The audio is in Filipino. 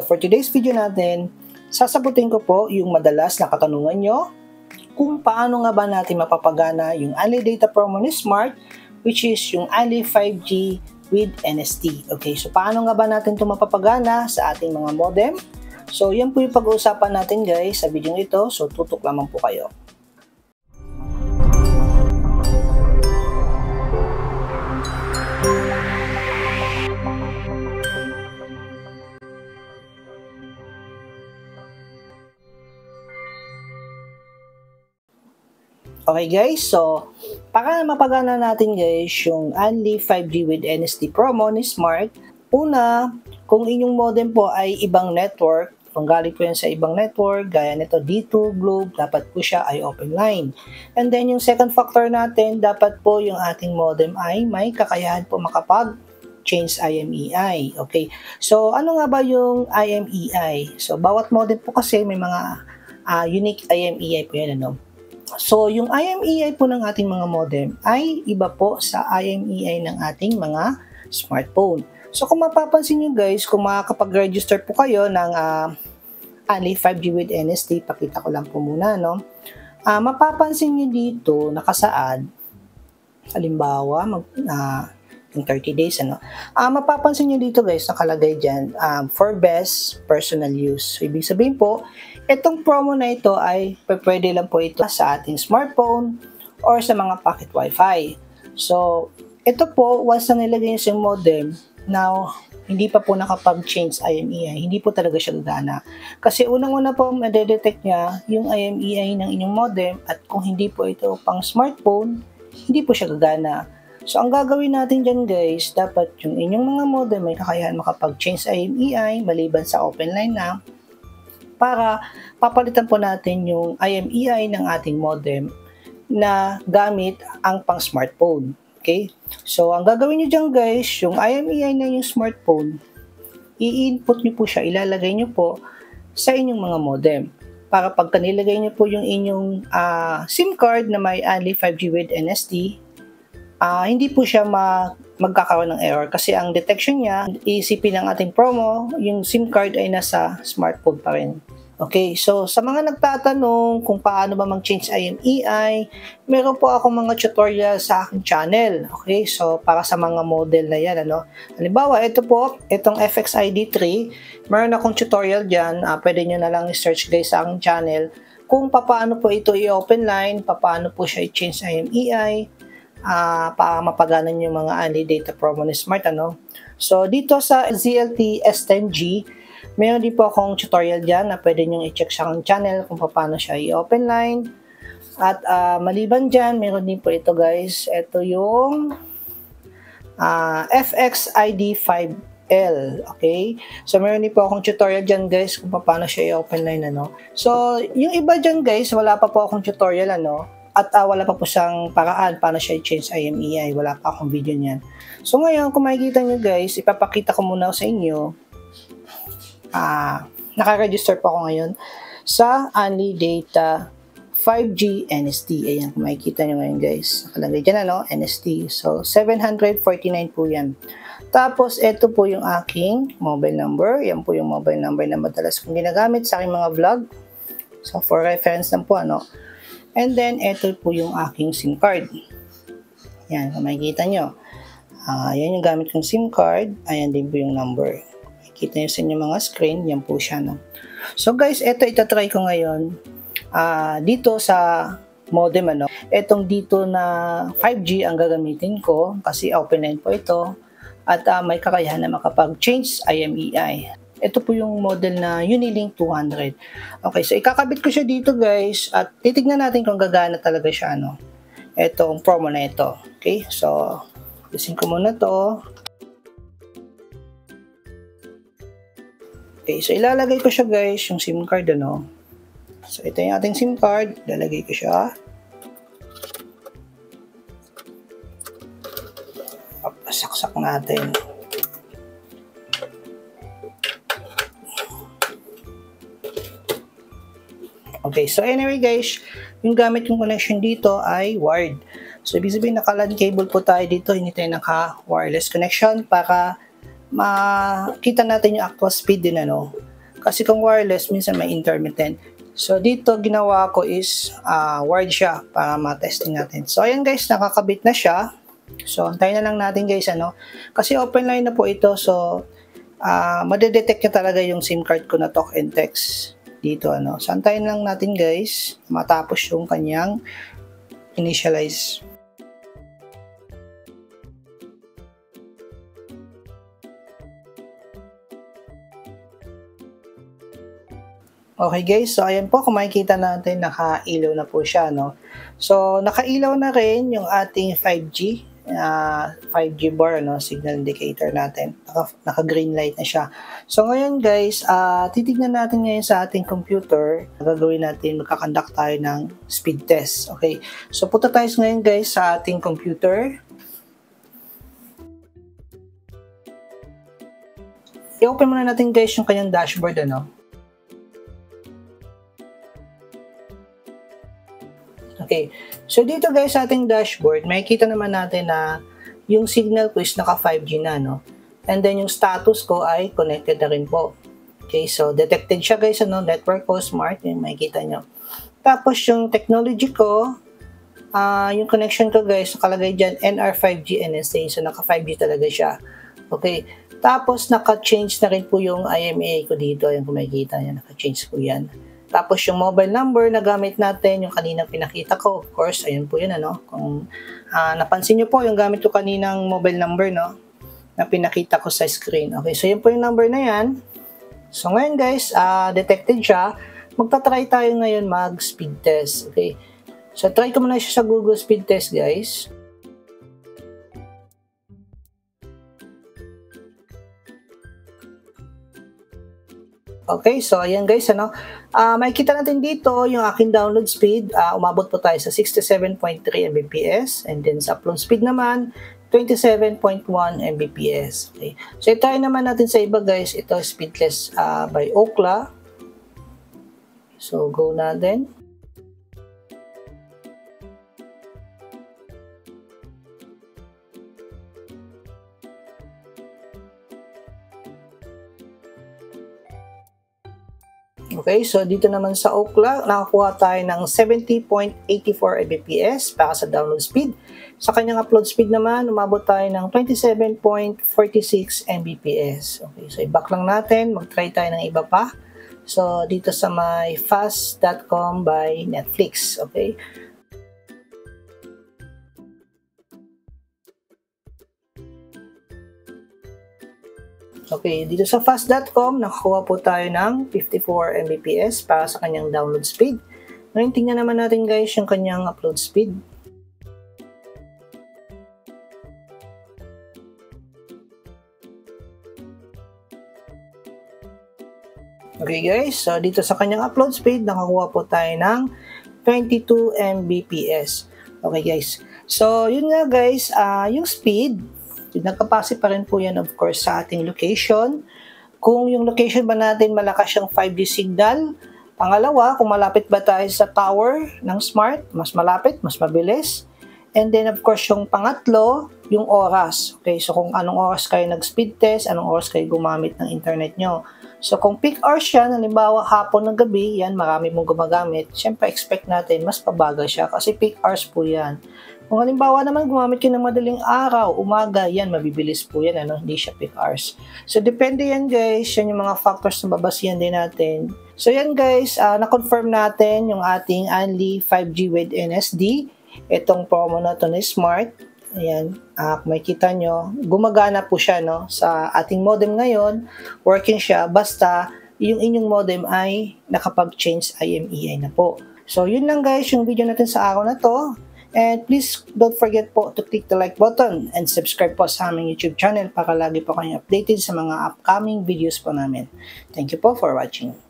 For today's video natin, sasagutin ko po yung madalas na katanungan nyo kung paano nga ba natin mapapagana yung Unli Data Promo ni Smart, which is yung Unli 5G with NST. Okay, so paano nga ba natin ito mapapagana sa ating mga modem? So yan po yung pag-uusapan natin guys sa video ito, so tutok lamang po kayo. Okay guys, so para mapagana natin guys yung Unli 5G with NST promo ni Smart, una, kung inyong modem po ay ibang network, kung galing po yan sa ibang network, gaya nito D2, Globe, dapat po siya ay open line. And then yung second factor natin, dapat po yung ating modem ay may kakayahan po makapag-change IMEI. Okay, so ano nga ba yung IMEI? So bawat modem po kasi may mga unique IMEI po yan, ano? So, yung IMEI po ng ating mga modem ay iba po sa IMEI ng ating mga smartphone. So, kung mapapansin nyo guys, kung makakapag-register po kayo ng Unli 5G with NST, pakita ko lang po muna, no? Mapapansin nyo dito, nakasaad, halimbawa, in 30 days, ano? Mapapansin nyo dito guys, nakalagay dyan, for best personal use. So, ibig sabihin po, itong promo na ito ay pwede lang po ito sa ating smartphone or sa mga pocket wifi. So, ito po, once na nilagay niyo sa modem, now, hindi pa po nakapag-change IMEI, hindi po talaga siya gagana. Kasi unang-una po, madedetect niya yung IMEI ng inyong modem at kung hindi po ito pang smartphone, hindi po siya gagana. So, ang gagawin natin dyan guys, dapat yung inyong mga modem may kakayahan makapag-change IMEI maliban sa open line na para papalitan po natin yung IMEI ng ating modem na gamit ang pang smartphone. Okay? So, ang gagawin nyo dyan guys, yung IMEI na yung smartphone, i-input nyo po siya, ilalagay nyo po sa inyong mga modem. Para pagka nilagay nyo po yung inyong SIM card na may Unli 5G with NST, hindi po siya magkakaroon ng error kasi ang detection niya, iisipin ng ating promo, yung SIM card ay nasa smartphone pa rin. Okay, so sa mga nagtatanong kung paano ba mag-change IMEI, meron po ako mga tutorial sa aking channel. Okay, so para sa mga model na yan, ano. Halimbawa, ito po, itong FXID3, meron akong tutorial dyan, pwede nyo na lang i-search guys sa aking channel kung paano po ito i-open line, paano po siya i-change IMEI, para mapaganan yung mga Unli Data Promo ni Smart, ano. So, dito sa ZLT S10G, mayroon din po akong tutorial dyan na pwede nyo i-check sa aking channel kung paano siya i-open line. At maliban dyan, mayroon din po ito guys. Ito yung FXID5L. Okay? So, mayroon din po akong tutorial dyan guys kung paano siya i-open line, ano. So, yung iba dyan guys, wala pa po akong tutorial, ano. At wala pa po siyang paraan paano siya i-change IMEI. Wala pa akong video niyan. So ngayon, kung makikita nyo guys, ipapakita ko muna sa inyo. Naka-register po ako ngayon sa Unli Data 5G NST. Ayan, kung makikita nyo ngayon guys. Nakalagay dyan, ano, NST. So, 749 po yan. Tapos, ito po yung aking mobile number. Yan po yung mobile number na madalas kong ginagamit sa aking mga vlog. So, for reference lang po, ano. And then, ito po yung aking SIM card. Yan, kung makikita nyo. Yan yung gamit kong SIM card. Ayan din po yung number. Makikita nyo sa inyong mga screen. Yan po siya, no? So, guys, ito itatry ko ngayon. Dito sa modem, ano. Itong dito na 5G ang gagamitin ko. Kasi open line po ito. At may kakayahan na makapag-change IMEI. Ito po yung model na Unilink 200. Okay, so ikakabit ko siya dito guys at titignan natin kung gagana talaga siya, ano. Itong promo na ito. Okay, so isin ko muna to. Okay, so ilalagay ko siya guys, yung SIM card, ano. So ito yung ating SIM card, ilalagay ko siya. Papasaksak natin. Okay, so anyway guys, yung gamit yung connection dito ay wired. So ibig sabihin naka-LAN cable po tayo dito, hindi tayo naka-wireless connection para makita natin yung actual speed din ano. Kasi kung wireless, minsan may intermittent. So dito ginawa ko is wired siya para ma-testing natin. So ayan guys, nakakabit na siya. So antayin na lang natin guys ano. Kasi open line na po ito. So madedetect niya talaga yung SIM card ko na talk and text dito ano. So antayin lang natin guys matapos yung kanyang initialize. Okay guys, so ayan po, kung makikita natin, nakailaw na po siya, no? So, nakailaw na rin yung ating 5G bar, no? Signal indicator natin. Naka-green light na siya. So, ngayon guys, titignan natin ngayon sa ating computer. Gagawin natin, magkakandak tayo ng speed test. Okay, so punta tayo ngayon guys sa ating computer. I-open muna natin guys yung kanyang dashboard, ano? Okay, so dito guys sa ating dashboard, makikita naman natin na yung signal ko is naka 5G na, no? And then yung status ko ay connected na rin po. Okay, so detected siya guys, ano? Network ko, smart, yung makikita nyo. Tapos yung technology ko, yung connection ko guys, nakalagay dyan, NR5G NSA, so naka 5G talaga siya. Okay, tapos naka-change na rin po yung IMEI ko dito, yung kung makikita nyo, naka-change po yan. Tapos yung mobile number na gamit natin, yung kanina pinakita ko, of course, ayun po yun, ano. Kung napansin nyo po, yung gamit ko kaninang mobile number, no, na pinakita ko sa screen. Okay, so yun po yung number na yan. So ngayon guys, detected siya. Magta-try tayo ngayon mag-speed test. Okay, so try ko muna siya sa Google Speed Test guys. Okay, so ayan guys, ano, makikita natin dito yung aking download speed, umabot po tayo sa 67.3 Mbps, and then sa upload speed naman, 27.1 Mbps. Okay, so i-try naman natin sa iba guys, ito speedless by Ookla. So go natin. Okay, so dito naman sa Ookla, nakakuha tayo ng 70.84 Mbps para sa download speed. Sa kanyang upload speed naman, umabot tayo ng 27.46 Mbps. Okay, so i-back lang natin, mag-try tayo ng iba pa. So dito sa my fast.com by Netflix. Okay. Okay, dito sa fast.com, nakakuha po tayo ng 54 Mbps para sa kanyang download speed. Ngayon, tingnan naman natin guys yung kanyang upload speed. Okay guys, so dito sa kanyang upload speed, nakakuha po tayo ng 22 Mbps. Okay guys, so yun nga guys, yung speed, nagkapase pa rin po yan of course sa ating location. Kung yung location ba natin malakas yung 5G signal. Pangalawa, kung malapit ba tayo sa tower ng smart, mas malapit, mas mabilis. And then of course yung pangatlo, yung oras. Okay, so kung anong oras kayo nag-speed test, anong oras kayo gumamit ng internet nyo. So kung peak hours yan, halimbawa hapon ng gabi, yan marami mong gumagamit. Siyempre expect natin mas pabagal siya kasi peak hours po yan. Kung halimbawa naman gumamit kayo ng madaling araw, umaga, yan, mabibilis po yan, ano? Hindi siya peak hours. So, depende yan guys, yan yung mga factors na babasihan din natin. So, yan guys, na-confirm natin yung ating Only 5G with NSD. Itong promo na to ni Smart. Ayan, kung makikita nyo, gumagana po siya, no? Sa ating modem ngayon, working siya, basta yung inyong modem ay nakapag-change IMEI na po. So, yun lang guys, yung video natin sa araw na to. And please don't forget po to click the like button and subscribe po sa aming YouTube channel para lagi po kayong updated sa mga upcoming videos po namin. Thank you po for watching.